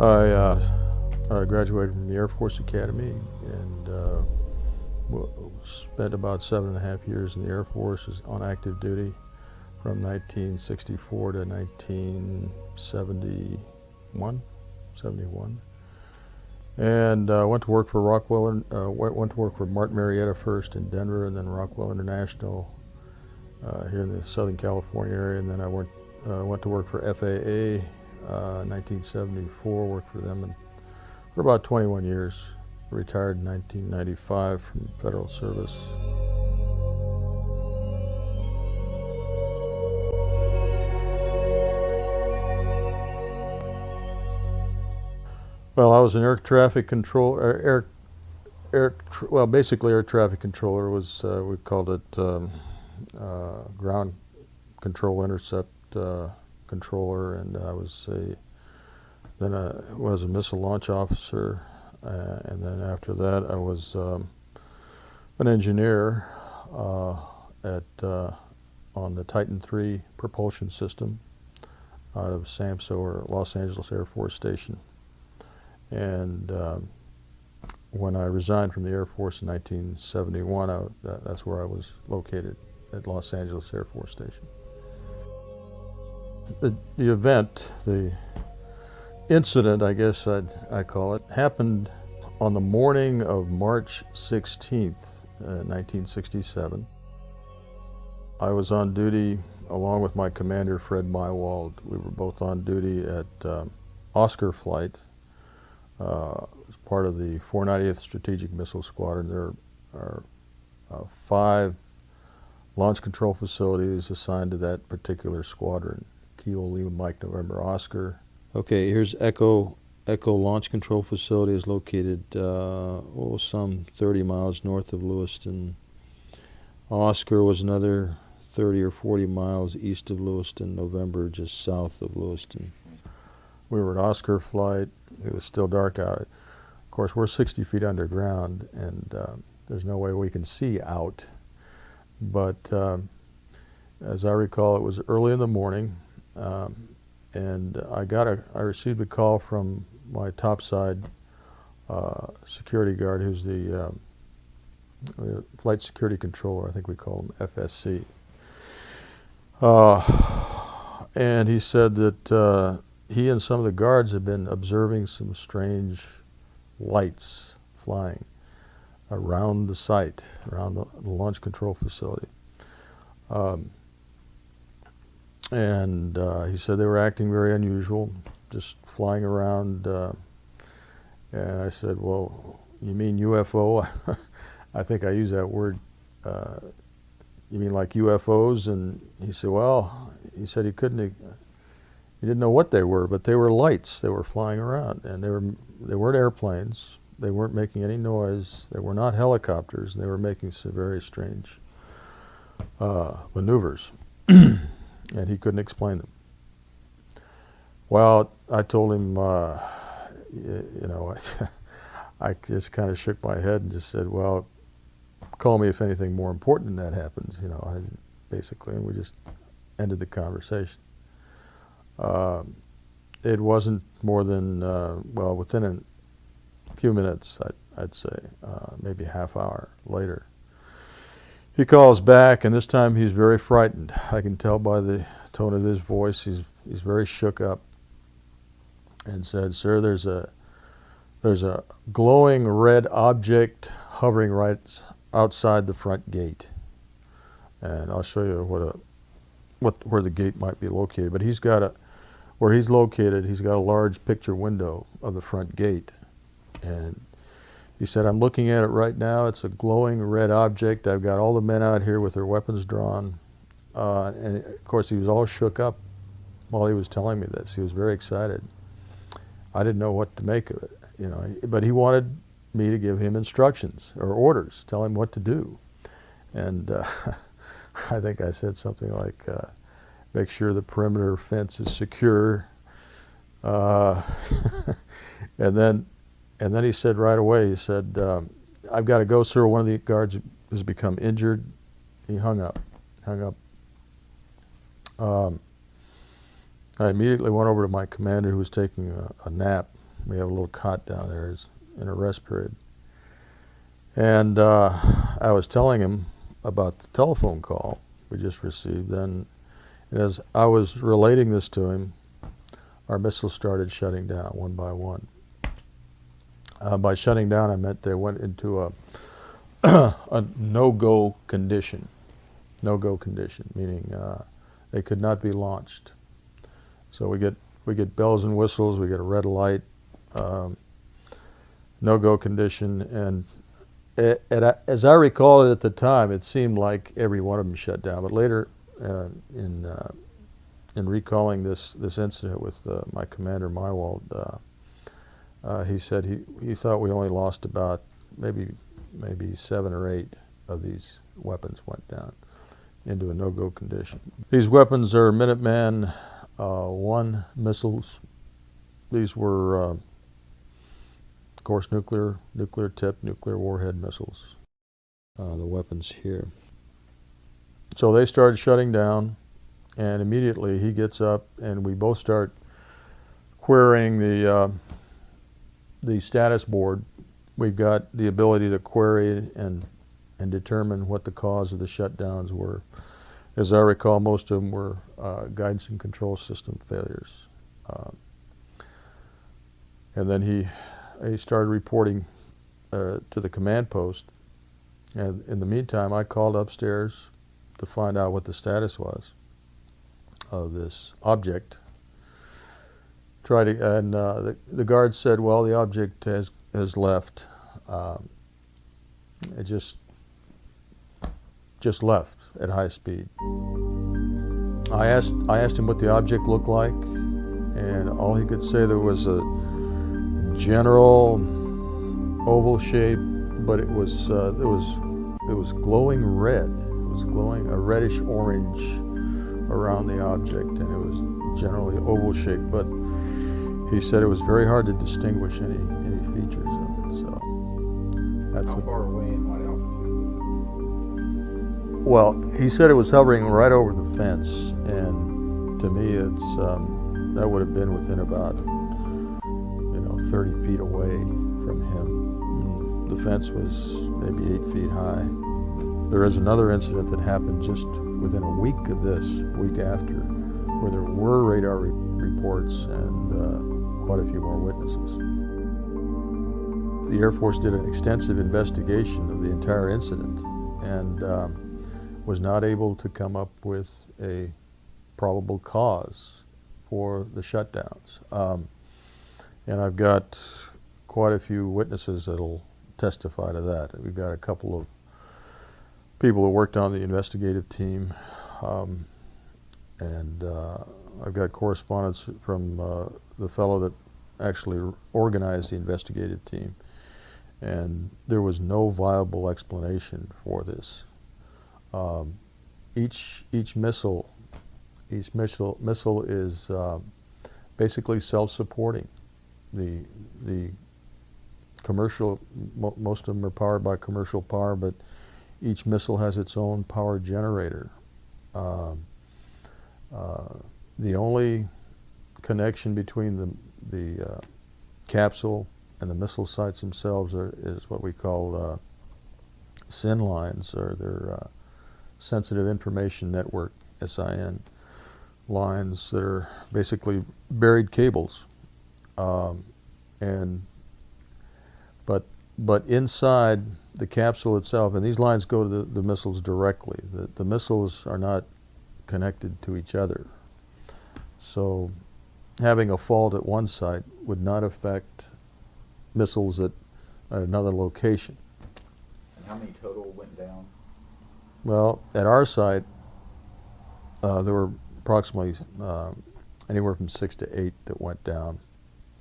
I graduated from the Air Force Academy and spent about 7.5 years in the Air Force on active duty from 1964 to 1971, and went to work for went to work for Martin Marietta first in Denver, and then Rockwell International here in the Southern California area, and then I went to work for FAA. 1974, worked for them for about 21 years. Retired in 1995 from federal service. Well, I was an air traffic control, basically air traffic controller was, we called it ground control intercept controller, and I was then I was a missile launch officer, and then after that I was an engineer on the Titan III propulsion system out of SAMSO, or Los Angeles Air Force Station. And when I resigned from the Air Force in 1971, that's where I was located, at Los Angeles Air Force Station. The event, the incident, I guess I call it, happened on the morning of March 16th, 1967. I was on duty along with my commander, Fred Mywald. We were both on duty at Oscar Flight, as part of the 490th Strategic Missile Squadron. There are 5 launch control facilities assigned to that particular squadron. Kilo, Lima, Mike, November, Oscar. Okay, here's Echo. Echo Launch Control Facility is located some 30 miles north of Lewiston. Oscar was another 30 or 40 miles east of Lewiston. November just south of Lewiston. We were at Oscar Flight. It was still dark out. Of course, we're 60 feet underground, and there's no way we can see out. But as I recall, it was early in the morning. And I received a call from my topside security guard, who's the flight security controller. I think we call him FSC. And he said that he and some of the guards had been observing some strange lights flying around the site, around the launch control facility. And he said they were acting very unusual, just flying around. And I said, well, you mean UFO? I think I used that word. You mean like UFOs? And he said, well, he said he didn't know what they were, but they were lights. They were flying around, and they weren't airplanes. They weren't making any noise. They were not helicopters. They were making some very strange maneuvers. And he couldn't explain them. Well, I told him, you know, I just kind of shook my head and just said, well, call me if anything more important than that happens, you know, basically, and we just ended the conversation. It wasn't more than, well, within a few minutes, I'd say, maybe a half hour later. He calls back, and this time he's very frightened. I can tell by the tone of his voice. He's very shook up, and said, "Sir, there's a glowing red object hovering right outside the front gate." And I'll show you where the gate might be located. But where he's located, he's got a large picture window of the front gate, and he said, "I'm looking at it right now. It's a glowing red object. I've got all the men out here with their weapons drawn." And of course, he was all shook up while he was telling me this. He was very excited. I didn't know what to make of it, you know. But he wanted me to give him instructions or orders, tell him what to do. And I think I said something like, "Make sure the perimeter fence is secure." And then he said right away, he said, "I've got to go, sir. One of the guards has become injured." He hung up. I immediately went over to my commander, who was taking a nap We have a little cot down there in a rest period. And I was telling him about the telephone call we just received. Then, and as I was relating this to him, our missiles started shutting down one by one. By shutting down, I meant they went into a no-go condition. No-go condition, meaning they could not be launched. So we get bells and whistles. We get a red light, no-go condition, and as I recall it at the time, it seemed like every one of them shut down. But later, in recalling this incident with my commander Mywald, he said he thought we only lost about maybe 7 or 8 of these weapons went down into a no-go condition. These weapons are Minuteman I missiles. These were, of course, nuclear tipped, nuclear warhead missiles. The weapons here. So they started shutting down, and immediately he gets up, and we both start querying the status board. We've got the ability to query and determine what the cause of the shutdowns were. As I recall, most of them were guidance and control system failures. And then he started reporting to the command post. And in the meantime, I called upstairs to find out what the status was of this object. The guard said, well, the object has left. It just left at high speed. I asked him what the object looked like, and all he could say, there was a general oval shape, but it was glowing red. It was glowing a reddish orange around the object, and it was generally oval shaped. But he said it was very hard to distinguish any features of it. So that's how far away and what altitude? Well, he said it was hovering right over the fence, and to me, it's that would have been within about 30 feet away from him. The fence was maybe 8 feet high. There is another incident that happened just within a week of this, week after, where there were radar reports and quite a few more witnesses. The Air Force did an extensive investigation of the entire incident and was not able to come up with a probable cause for the shutdowns. And I've got quite a few witnesses that'll testify to that. We've got a couple of people who worked on the investigative team, and I've got correspondence from the fellow that actually organized the investigative team, and there was no viable explanation for this. Each missile is basically self-supporting. The commercial, most of them are powered by commercial power, but each missile has its own power generator. The only connection between the capsule and the missile sites themselves is what we call SIN lines, or their Sensitive Information Network, SIN lines, that are basically buried cables. But inside the capsule itself, and these lines go to the missiles directly. The missiles are not connected to each other. So having a fault at one site would not affect missiles at another location. And how many total went down? Well, at our site, there were approximately anywhere from 6 to 8 that went down,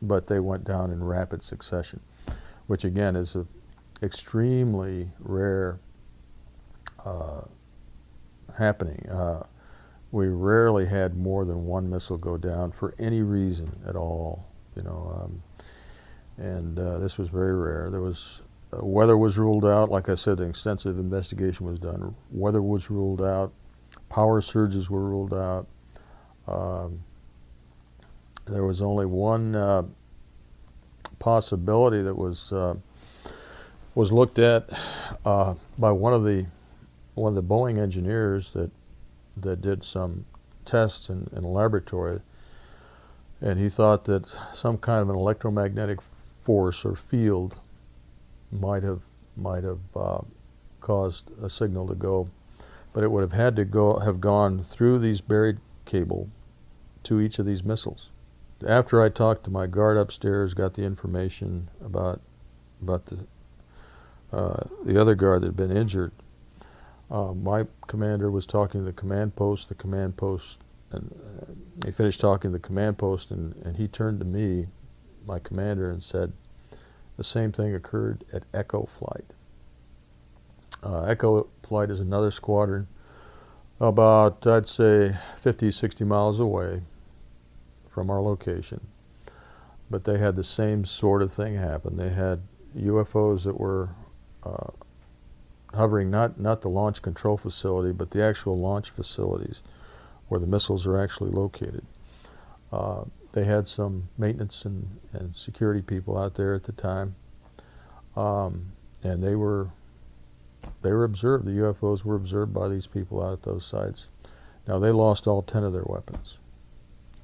but they went down in rapid succession, which again is an extremely rare happening. We rarely had more than one missile go down for any reason at all, and this was very rare. There was weather was ruled out. Like I said, an extensive investigation was done. Weather was ruled out. Power surges were ruled out. There was only one possibility that was looked at by one of the Boeing engineers that did some tests in a laboratory, and he thought that some kind of an electromagnetic force or field might have caused a signal to go, but it would have had to have gone through these buried cable to each of these missiles. After I talked to my guard upstairs, got the information about the other guard that had been injured, my commander was talking to the command post, and he finished talking to the command post, and he turned to me, my commander, and said, the same thing occurred at Echo Flight. Echo Flight is another squadron about, I'd say, 50, 60 miles away from our location. But they had the same sort of thing happen. They had UFOs that were hovering not the launch control facility, but the actual launch facilities where the missiles are actually located. They had some maintenance and security people out there at the time, and they were observed. The UFOs were observed by these people out at those sites. Now, they lost all 10 of their weapons,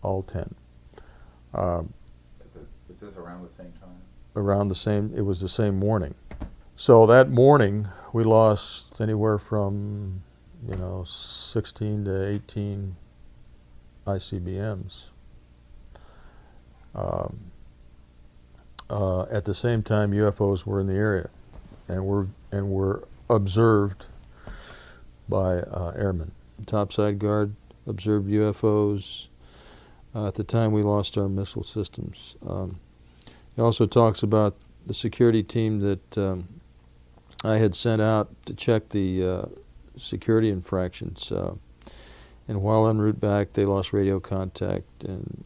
all 10. Is this around the same time? Around the same, it was the same morning. So that morning, we lost anywhere from, 16 to 18 ICBMs. At the same time, UFOs were in the area, and were observed by airmen. Topside guard observed UFOs. At the time, we lost our missile systems. It also talks about the security team that I had sent out to check the security infractions. And while en route back, they lost radio contact, and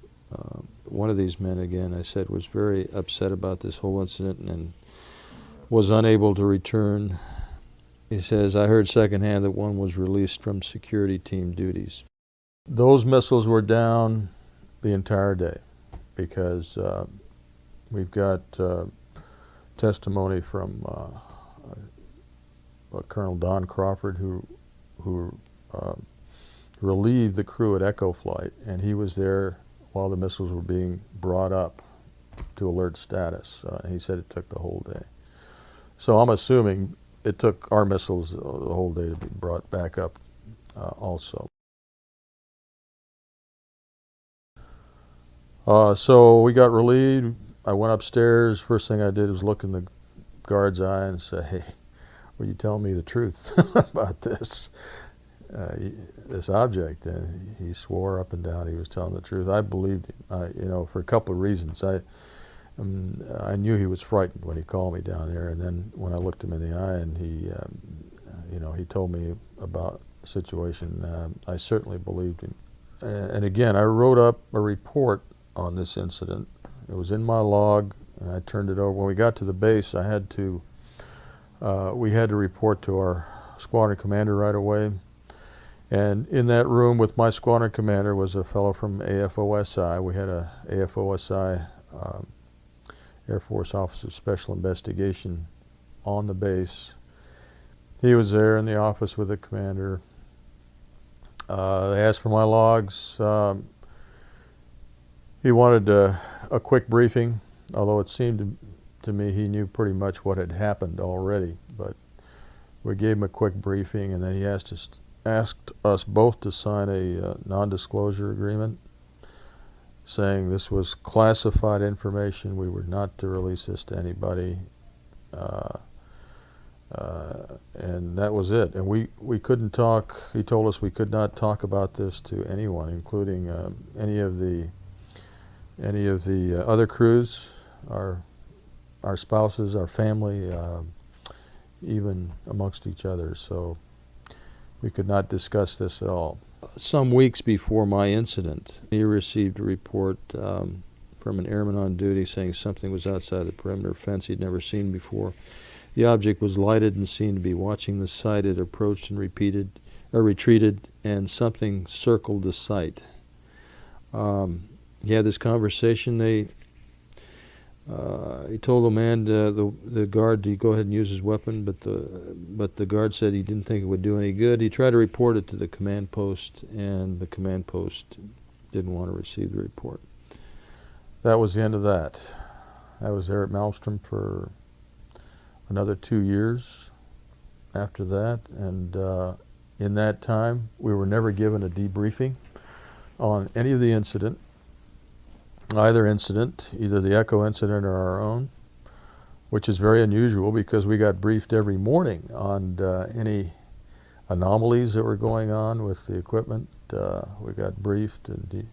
one of these men, again, I said, was very upset about this whole incident and was unable to return. He says, I heard secondhand that one was released from security team duties. Those missiles were down the entire day because we've got testimony from Colonel Don Crawford, who relieved the crew at Echo Flight, and he was there while the missiles were being brought up to alert status. He said it took the whole day. So I'm assuming it took our missiles the whole day to be brought back up also. So we got relieved. I went upstairs. First thing I did was look in the guard's eye and say, hey, were you telling me the truth about this object? And he swore up and down he was telling the truth. I believed him, for a couple of reasons. I knew he was frightened when he called me down there, and then when I looked him in the eye and he told me about the situation, I certainly believed him. And again, I wrote up a report on this incident. It was in my log, and I turned it over. When we got to the base, we had to report to our squadron commander right away. And in that room with my squadron commander was a fellow from AFOSI. We had a AFOSI, Air Force Office of Special Investigation, on the base. He was there in the office with the commander. They asked for my logs. He wanted a quick briefing, although it seemed to me he knew pretty much what had happened already. But we gave him a quick briefing, and then he asked us both to sign a non-disclosure agreement saying this was classified information. We were not to release this to anybody. And that was it. And we couldn't talk. He told us we could not talk about this to anyone, including any of the other crews, our spouses, our family, even amongst each other. So we could not discuss this at all. Some weeks before my incident, he received a report from an airman on duty saying something was outside the perimeter fence he'd never seen before. The object was lighted and seemed to be watching the site. It approached and retreated, and something circled the site. He had this conversation. He told the man, the guard, to go ahead and use his weapon, but the guard said he didn't think it would do any good. He tried to report it to the command post, and the command post didn't want to receive the report. That was the end of that. I was there at Maelstrom for another 2 years after that, and in that time we were never given a debriefing on any of the incident. Either incident, either the Echo incident or our own, which is very unusual because we got briefed every morning on any anomalies that were going on with the equipment. We got briefed and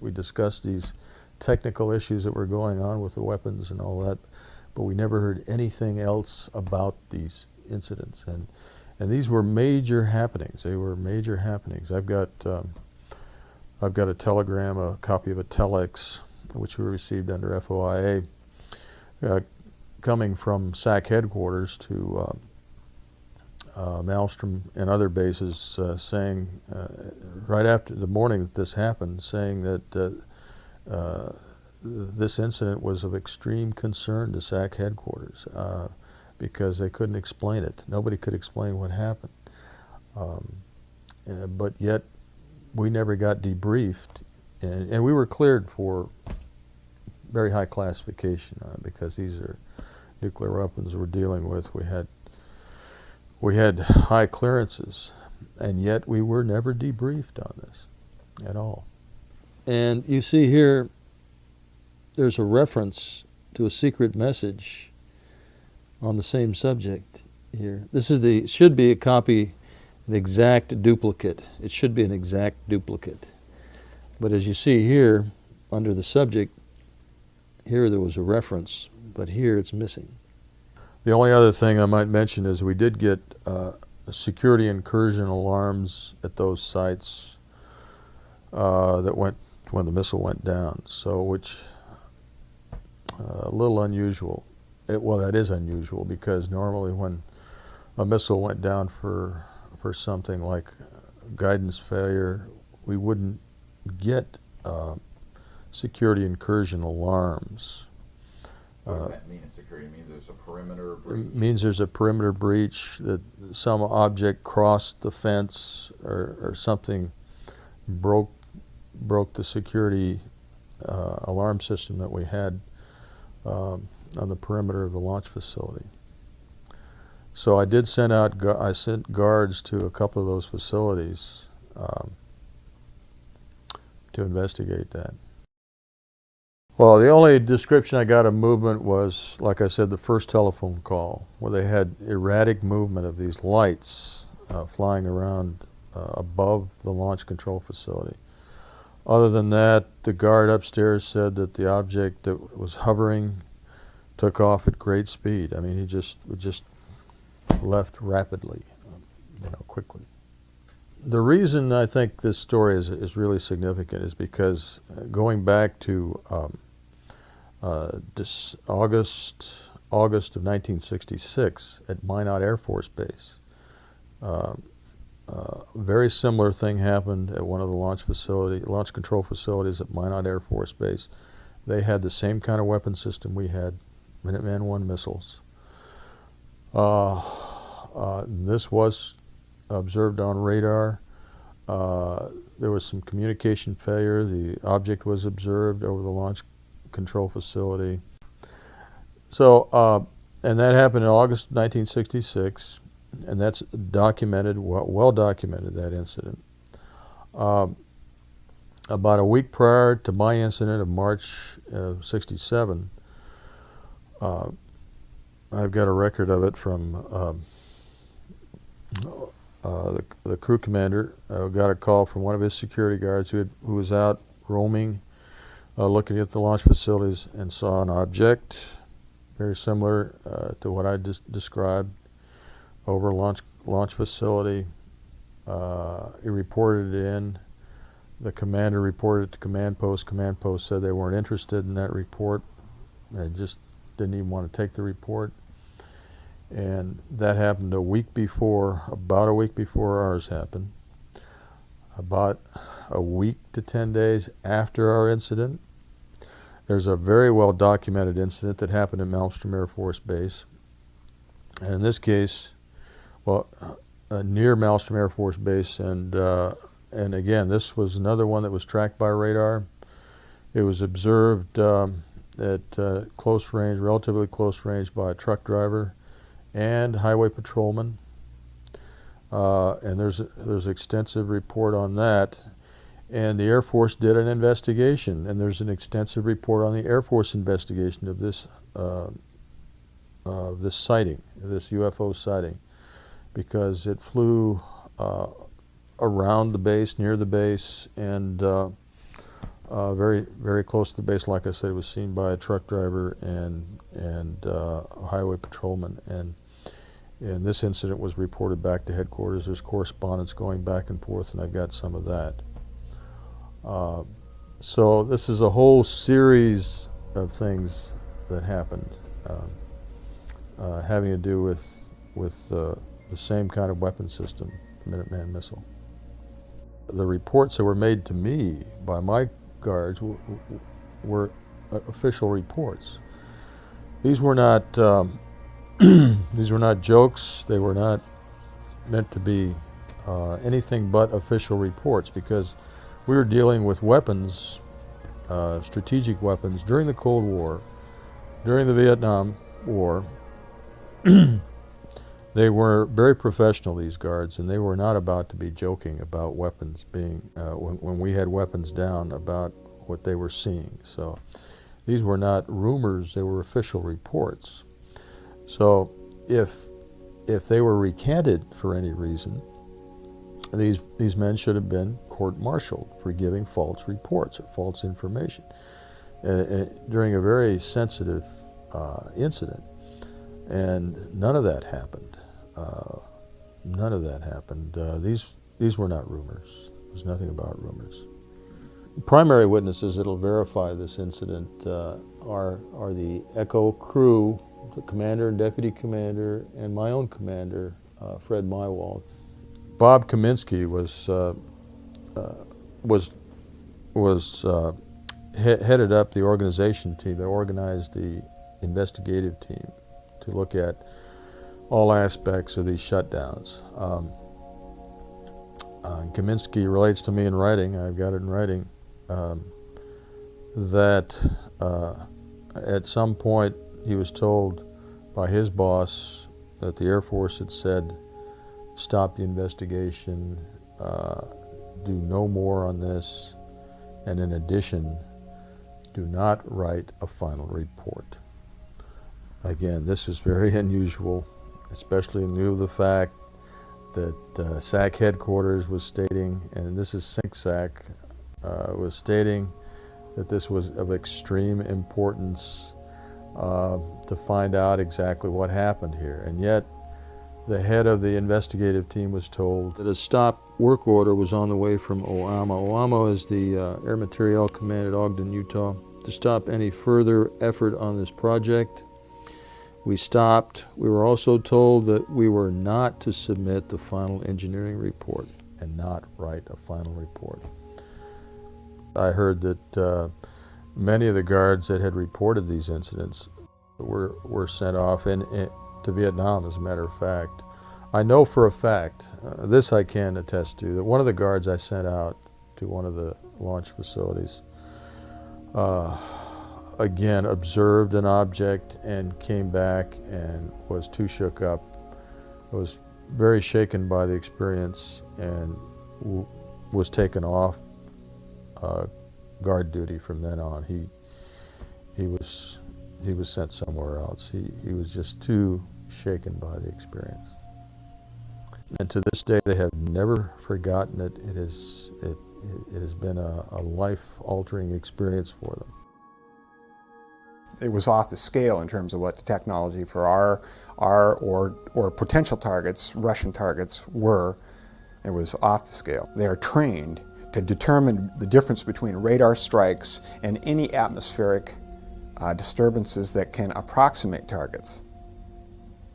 we discussed these technical issues that were going on with the weapons and all that, but we never heard anything else about these incidents. And these were major happenings. They were major happenings. I've got a telegram, a copy of a telex, which we received under FOIA, coming from SAC headquarters to Maelstrom and other bases, saying, right after the morning that this happened, saying that this incident was of extreme concern to SAC headquarters because they couldn't explain it. Nobody could explain what happened. But yet, we never got debriefed, and we were cleared for very high classification because these are nuclear weapons we're dealing with. We had high clearances, and yet we were never debriefed on this at all. And you see here, there's a reference to a secret message on the same subject here. This is should be a copy, an exact duplicate. It should be an exact duplicate. But as you see here, under the subject, here there was a reference, but here it's missing. The only other thing I might mention is we did get security incursion alarms at those sites that went when the missile went down, so which a little unusual. Well, that is unusual because normally when a missile went down for something like guidance failure, we wouldn't get security incursion alarms. What does that mean, security? It means there's a perimeter breach? It means there's a perimeter breach, that some object crossed the fence or something broke the security alarm system that we had on the perimeter of the launch facility. So I did send guards to a couple of those facilities to investigate that. Well, the only description I got of movement was, like I said, the first telephone call, where they had erratic movement of these lights flying around above the launch control facility. Other than that, the guard upstairs said that the object that was hovering took off at great speed. I mean, he just left rapidly, quickly. The reason I think this story is really significant is because going back to August of 1966 at Minot Air Force Base, a very similar thing happened at one of the launch control facilities at Minot Air Force Base. They had the same kind of weapon system we had, Minuteman I missiles. This was observed on radar. There was some communication failure. The object was observed over the launch control facility. So, and that happened in August 1966, and that's documented, well documented, that incident. About a week prior to my incident of March of '67, I've got a record of it from the crew commander. Got a call from one of his security guards who was out roaming, looking at the launch facilities, and saw an object very similar to what I just described over a launch facility. He reported it in. The commander reported it to command post. Command post said they weren't interested in that report. They just didn't even want to take the report. And that happened about a week before ours happened. About a week to 10 days after our incident, There's a very well documented incident that happened at Malmstrom Air Force Base. And in this case, well, near Malmstrom Air Force Base, and again, this was another one that was tracked by radar. It was observed at close range, relatively close range, by a truck driver and highway patrolman. And there's extensive report on that. And the Air Force did an investigation, and there's an extensive report on the Air Force investigation of this sighting, this UFO sighting, because it flew around the base, near the base, and very, very close to the base. Like I said, it was seen by a truck driver and a highway patrolman. And this incident was reported back to headquarters. There's correspondence going back and forth, and I've got some of that. So this is a whole series of things that happened having to do with the same kind of weapon system, the Minuteman missile. The reports that were made to me by my guards were official reports. These were not these were not jokes. They were not meant to be anything but official reports, because we were dealing with weapons, strategic weapons, during the Cold War, during the Vietnam War. They were very professional, these guards, and they were not about to be joking about weapons being, when we had weapons down, about what they were seeing. So these were not rumors, they were official reports. So if they were recanted for any reason, these men should have been court-martialed for giving false reports or false information during a very sensitive incident. And none of that happened. None of that happened. These were not rumors. There's nothing about rumors. Primary witnesses that'll verify this incident are the Echo crew, the commander and deputy commander, and my own commander, Fred Mywald. Bob Kaminsky headed up the organization team that organized the investigative team to look at all aspects of these shutdowns. Kaminsky relates to me in writing, I've got it in writing, that at some point he was told by his boss that the Air Force had said, stop the investigation, do no more on this, and in addition, do not write a final report. Again, this is very unusual, especially in view of the fact that SAC headquarters was stating, and this is SINCSAC, was stating that this was of extreme importance to find out exactly what happened here. And yet, the head of the investigative team was told that a stop work order was on the way from OAMA. OAMA is the Air Materiel Command at Ogden, Utah, to stop any further effort on this project. We stopped. We were also told that we were not to submit the final engineering report and not write a final report. I heard that many of the guards that had reported these incidents were sent off to Vietnam, as a matter of fact. I know for a fact, this I can attest to, that one of the guards I sent out to one of the launch facilities again observed an object and came back and was too shook up, was very shaken by the experience, and was taken off guard duty from then on. He was sent somewhere else. He was just too shaken by the experience. And to this day, they have never forgotten it. It has been a life-altering experience for them. It was off the scale in terms of what the technology for our or potential targets, Russian targets, were. It was off the scale. They are trained to determine the difference between radar strikes and any atmospheric disturbances that can approximate targets.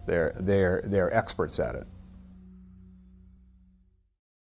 They're experts at it.